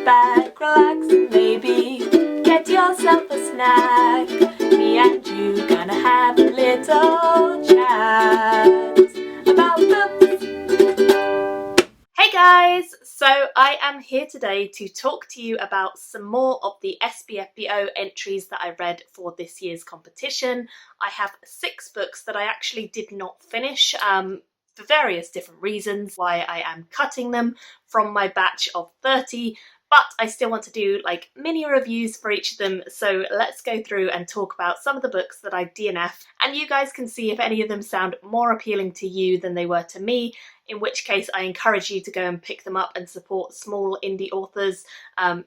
back, relax, and maybe get yourself a snack. Me and you gonna have a little chat about books. Hey guys! So I am here today to talk to you about some more of the SPFBO entries that I read for this year's competition. I have 6 books that I actually did not finish for various different reasons, why I am cutting them from my batch of 30, but I still want to do like mini reviews for each of them, so let's go through and talk about some of the books that I DNF'd, and you guys can see if any of them sound more appealing to you than they were to me, in which case I encourage you to go and pick them up and support small indie authors.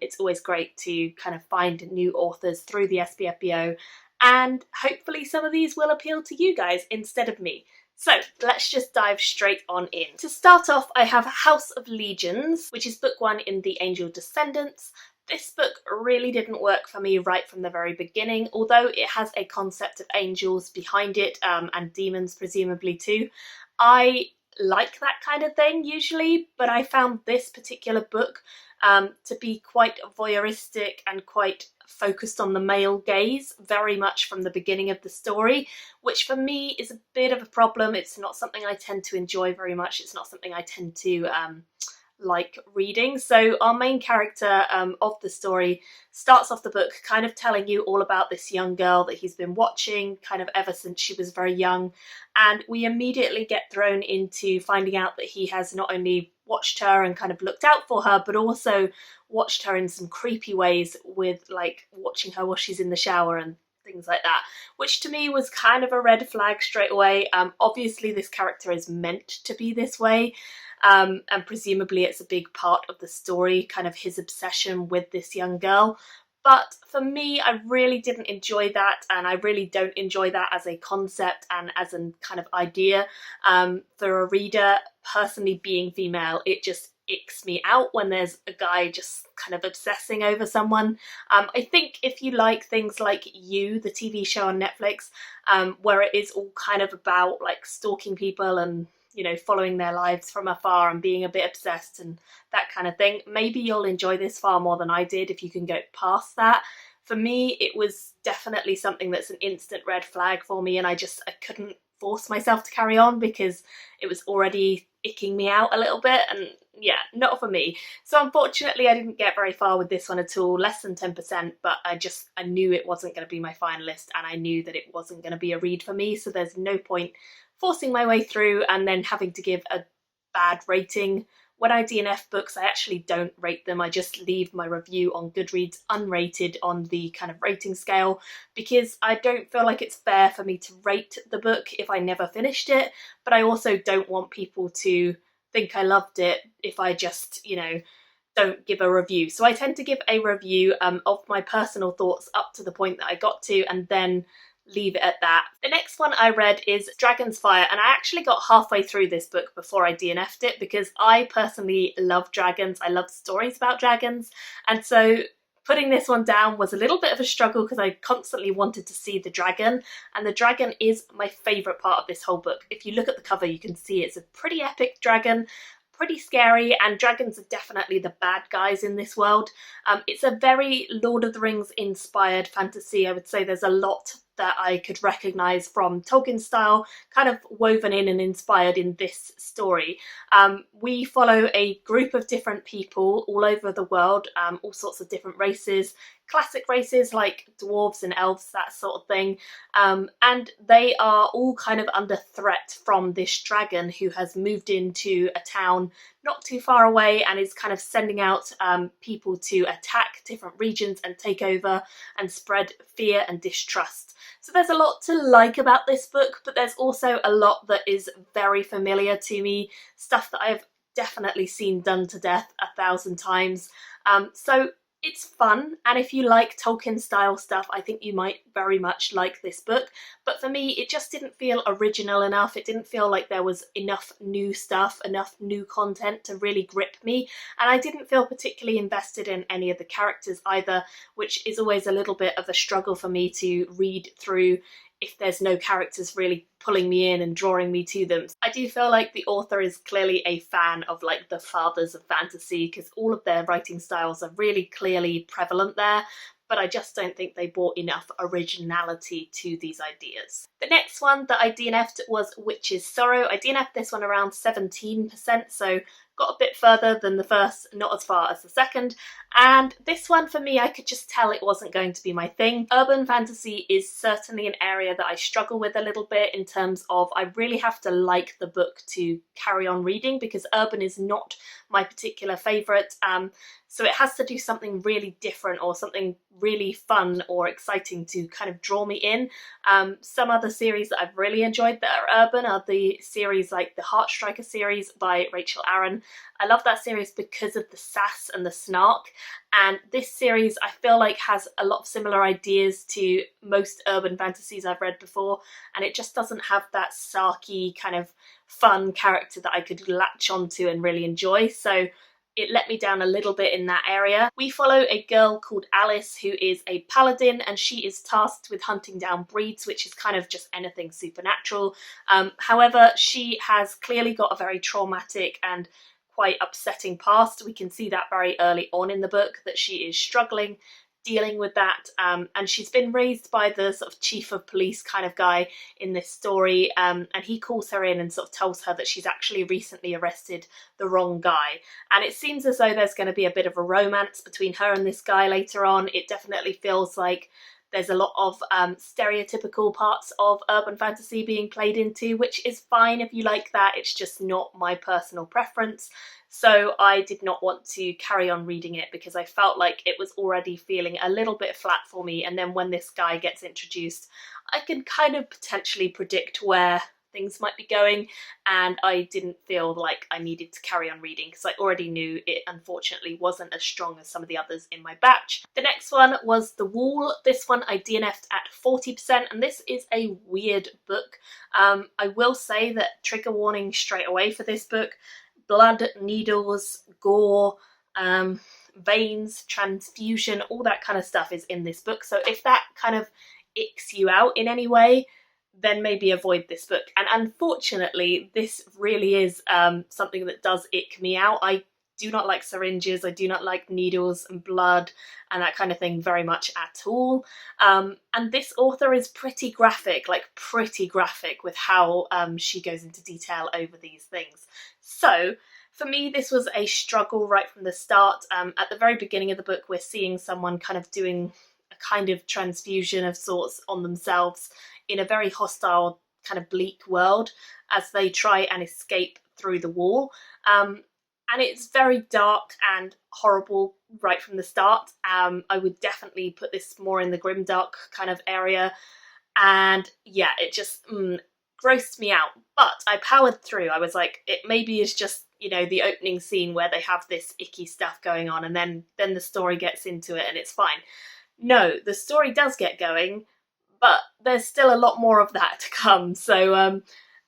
It's always great to kind of find new authors through the SPFBO, and hopefully some of these will appeal to you guys instead of me. So let's just dive straight on in. To start off, I have House of Legions, which is book 1 in the Angel Descendants. This book really didn't work for me right from the very beginning, although it has a concept of angels behind it, and demons presumably too. I like that kind of thing usually, but I found this particular book to be quite voyeuristic and quite focused on the male gaze very much from the beginning of the story, which for me is a bit of a problem. It's not something I tend to enjoy very much. It's not something I tend to like reading. So our main character of the story starts off the book kind of telling you all about this young girl that he's been watching kind of ever since she was very young, and we immediately get thrown into finding out that he has not only watched her and kind of looked out for her, but also watched her in some creepy ways, with like watching her while she's in the shower and things like that, which to me was kind of a red flag straight away. Obviously this character is meant to be this way, and presumably it's a big part of the story, kind of his obsession with this young girl. But for me, I really didn't enjoy that, and I really don't enjoy that as a concept and as a kind of idea. For a reader, personally being female, it just icks me out when there's a guy just kind of obsessing over someone. I think if you like things like You, the TV show on Netflix, where it is all kind of about like stalking people and, you know, following their lives from afar and being a bit obsessed and that kind of thing, maybe you'll enjoy this far more than I did if you can go past that. For me, it was definitely something that's an instant red flag for me, and I couldn't force myself to carry on because it was already icking me out a little bit, and yeah, not for me. So unfortunately I didn't get very far with this one at all, less than 10%, but I knew it wasn't going to be my finalist, and I knew that it wasn't going to be a read for me, so there's no point forcing my way through and then having to give a bad rating. When I DNF books, I actually don't rate them. I just leave my review on Goodreads unrated on the kind of rating scale, because I don't feel like it's fair for me to rate the book if I never finished it, but I also don't want people to think I loved it if I just, you know, don't give a review. So I tend to give a review of my personal thoughts up to the point that I got to, and then leave it at that. The next one I read is Dragon's Fire, and I actually got halfway through this book before I DNF'd it because I personally love dragons. I love stories about dragons, and so putting this one down was a little bit of a struggle because I constantly wanted to see the dragon, and the dragon is my favourite part of this whole book. If you look at the cover, you can see it's a pretty epic dragon, pretty scary, and dragons are definitely the bad guys in this world. It's a very Lord of the Rings inspired fantasy. I would say there's a lot that I could recognise from Tolkien's style kind of woven in and inspired in this story. We follow a group of different people all over the world, all sorts of different races, classic races like dwarves and elves, that sort of thing, and they are all kind of under threat from this dragon who has moved into a town not too far away and is kind of sending out people to attack different regions and take over and spread fear and distrust. So there's a lot to like about this book, but there's also a lot that is very familiar to me, stuff that I've definitely seen done to death 1,000 times. So it's fun, and if you like Tolkien style stuff, I think you might very much like this book. But for me, it just didn't feel original enough. It didn't feel like there was enough new stuff, enough new content to really grip me. And I didn't feel particularly invested in any of the characters either, which is always a little bit of a struggle for me to read through if there's no characters really pulling me in and drawing me to them. I do feel like the author is clearly a fan of like the fathers of fantasy, because all of their writing styles are really clearly prevalent there, but I just don't think they brought enough originality to these ideas. The next one that I DNF'd was Witch's Sorrow. I DNF'd this one around 17%, so got a bit further than the first, not as far as the second, and this one for me I could just tell it wasn't going to be my thing. Urban fantasy is certainly an area that I struggle with a little bit in terms of I really have to like the book to carry on reading, because urban is not my particular favourite. So it has to do something really different or something really fun or exciting to kind of draw me in. Some other series that I've really enjoyed that are urban are the series like the Heartstriker series by Rachel Aaron. I love that series because of the sass and the snark, and this series I feel like has a lot of similar ideas to most urban fantasies I've read before, and it just doesn't have that sarky kind of fun character that I could latch onto and really enjoy, so it let me down a little bit in that area. We follow a girl called Alice who is a paladin, and she is tasked with hunting down breeds, which is kind of just anything supernatural. However, she has clearly got a very traumatic and quite upsetting past. We can see that very early on in the book, that she is struggling dealing with that, and she's been raised by the sort of chief of police kind of guy in this story, and he calls her in and sort of tells her that she's actually recently arrested the wrong guy, and it seems as though there's going to be a bit of a romance between her and this guy later on. It definitely feels like there's a lot of stereotypical parts of urban fantasy being played into, which is fine if you like that. It's just not my personal preference. So I did not want to carry on reading it because I felt like it was already feeling a little bit flat for me. And then when this guy gets introduced, I can kind of potentially predict where things might be going, and I didn't feel like I needed to carry on reading because I already knew it unfortunately wasn't as strong as some of the others in my batch. The next one was The Wall. This one I DNF'd at 40%, and this is a weird book. I will say that trigger warning straight away for this book: blood, needles, gore, veins, transfusion, all that kind of stuff is in this book. So if that kind of icks you out in any way, then maybe avoid this book. And unfortunately, this really is something that does ick me out. I do not like syringes, I do not like needles and blood and that kind of thing very much at all. And this author is pretty graphic, like pretty graphic with how she goes into detail over these things. So for me, this was a struggle right from the start. At the very beginning of the book, we're seeing someone kind of doing a kind of transfusion of sorts on themselves in a very hostile, kind of bleak world as they try and escape through the wall. And it's very dark and horrible right from the start. I would definitely put this more in the grimdark kind of area. And yeah, it just grossed me out. But I powered through. I was like, it maybe is just, you know, the opening scene where they have this icky stuff going on, and then the story gets into it and it's fine. No, the story does get going, but there's still a lot more of that to come. So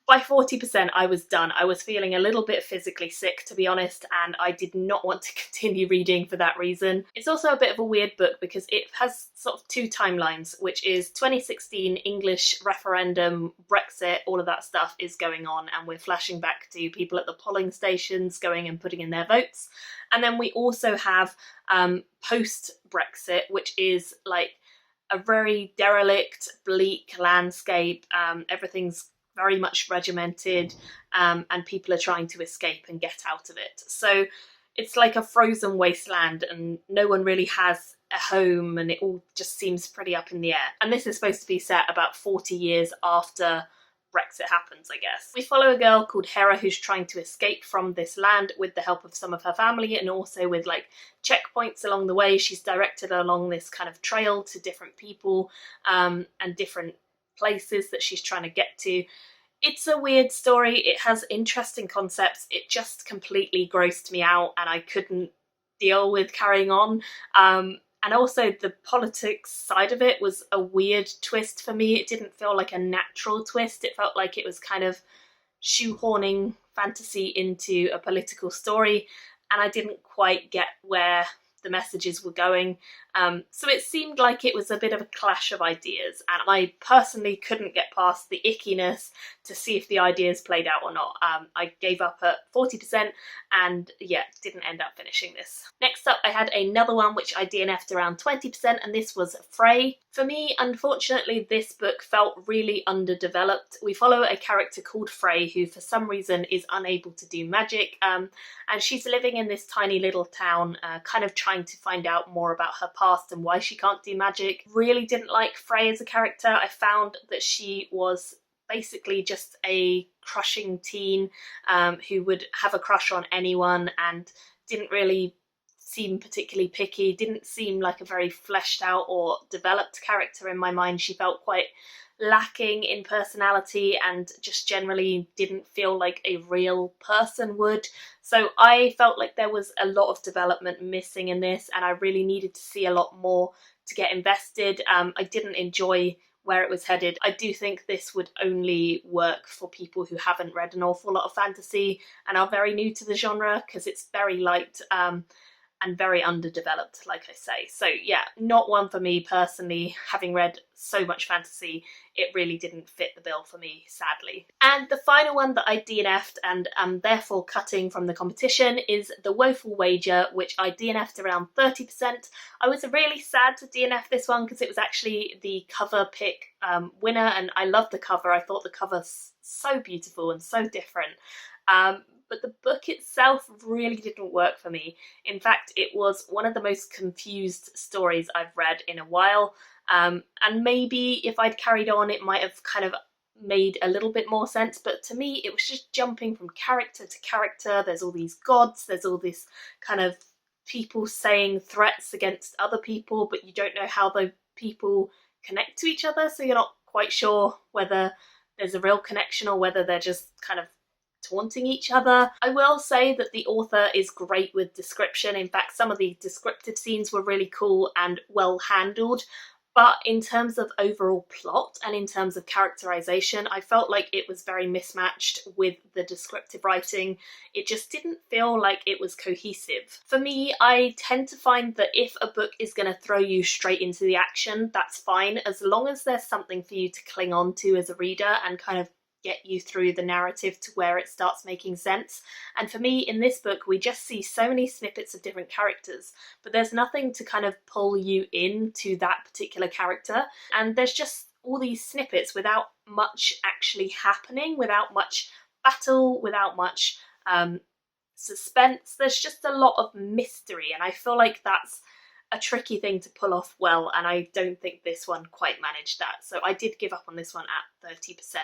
by 40% I was done. I was feeling a little bit physically sick, to be honest, and I did not want to continue reading for that reason. It's also a bit of a weird book because it has sort of two timelines, which is 2016 English referendum, Brexit, all of that stuff is going on, and we're flashing back to people at the polling stations going and putting in their votes. And then we also have post-Brexit, which is like a very derelict, bleak landscape. Everything's very much regimented, and people are trying to escape and get out of it. So it's like a frozen wasteland and no one really has a home, and it all just seems pretty up in the air. And this is supposed to be set about 40 years after Brexit happens, I guess. We follow a girl called Hera who's trying to escape from this land with the help of some of her family, and also with like checkpoints along the way. She's directed along this kind of trail to different people and different places that she's trying to get to. It's a weird story. It has interesting concepts. It just completely grossed me out and I couldn't deal with carrying on. And also the politics side of it was a weird twist for me. It didn't feel like a natural twist. It felt like it was kind of shoehorning fantasy into a political story, and I didn't quite get where the messages were going. So it seemed like it was a bit of a clash of ideas, and I personally couldn't get past the ickiness to see if the ideas played out or not. I gave up at 40% and yeah, didn't end up finishing this. Next up, I had another one which I DNF'd around 20%, and this was Frey. For me, unfortunately, this book felt really underdeveloped. We follow a character called Frey who for some reason is unable to do magic, and she's living in this tiny little town, kind of trying to find out more about her past and why she can't do magic. Really didn't like Frey as a character. I found that she was basically just a crushing teen who would have a crush on anyone and didn't really seem particularly picky, didn't seem like a very fleshed out or developed character in my mind. She felt quite lacking in personality and just generally didn't feel like a real person would. So I felt like there was a lot of development missing in this, and I really needed to see a lot more to get invested. I didn't enjoy where it was headed. I do think this would only work for people who haven't read an awful lot of fantasy and are very new to the genre, because it's very light and very underdeveloped, like I say. So yeah, not one for me personally. Having read so much fantasy, it really didn't fit the bill for me, sadly. And the final one that I DNF'd and am therefore cutting from the competition is The Woeful Wager, which I DNF'd around 30%. I was really sad to DNF this one because it was actually the cover pick winner, and I loved the cover. I thought the cover's so beautiful and so different. But the book itself really didn't work for me. In fact, it was one of the most confused stories I've read in a while. And maybe if I'd carried on, it might have kind of made a little bit more sense. But to me, it was just jumping from character to character. There's all these gods, there's all this kind of people saying threats against other people, but you don't know how the people connect to each other. So you're not quite sure whether there's a real connection or whether they're just kind of taunting each other. I will say that the author is great with description. In fact, some of the descriptive scenes were really cool and well handled. But in terms of overall plot and in terms of characterization, I felt like it was very mismatched with the descriptive writing. It just didn't feel like it was cohesive. For me, I tend to find that if a book is going to throw you straight into the action, that's fine, as long as there's something for you to cling on to as a reader and kind of get you through the narrative to where it starts making sense. And for me, in this book, we just see so many snippets of different characters, but there's nothing to kind of pull you into that particular character. And there's just all these snippets without much actually happening, without much battle, without much suspense. There's just a lot of mystery, and I feel like that's a tricky thing to pull off well, and I don't think this one quite managed that. So I did give up on this one at 30%.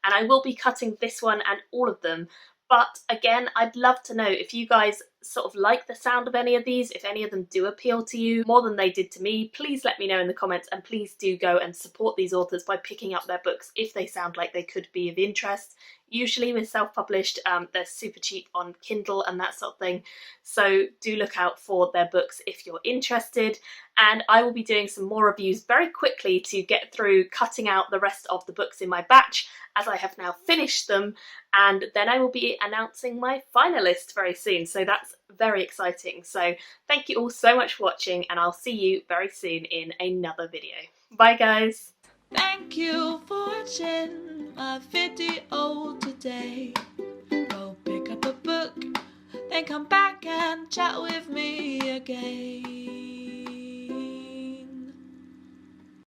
And I will be cutting this one and all of them. But again, I'd love to know if you guys sort of like the sound of any of these, if any of them do appeal to you more than they did to me. Please let me know in the comments, and please do go and support these authors by picking up their books if they sound like they could be of interest. Usually with self-published, they're super cheap on Kindle and that sort of thing. So do look out for their books if you're interested. And I will be doing some more reviews very quickly to get through cutting out the rest of the books in my batch, as I have now finished them. And then I will be announcing my finalist very soon. So that's very exciting. So thank you all so much for watching, and I'll see you very soon in another video. Bye guys! Thank you for watching my video today. Go pick up a book, then come back and chat with me again.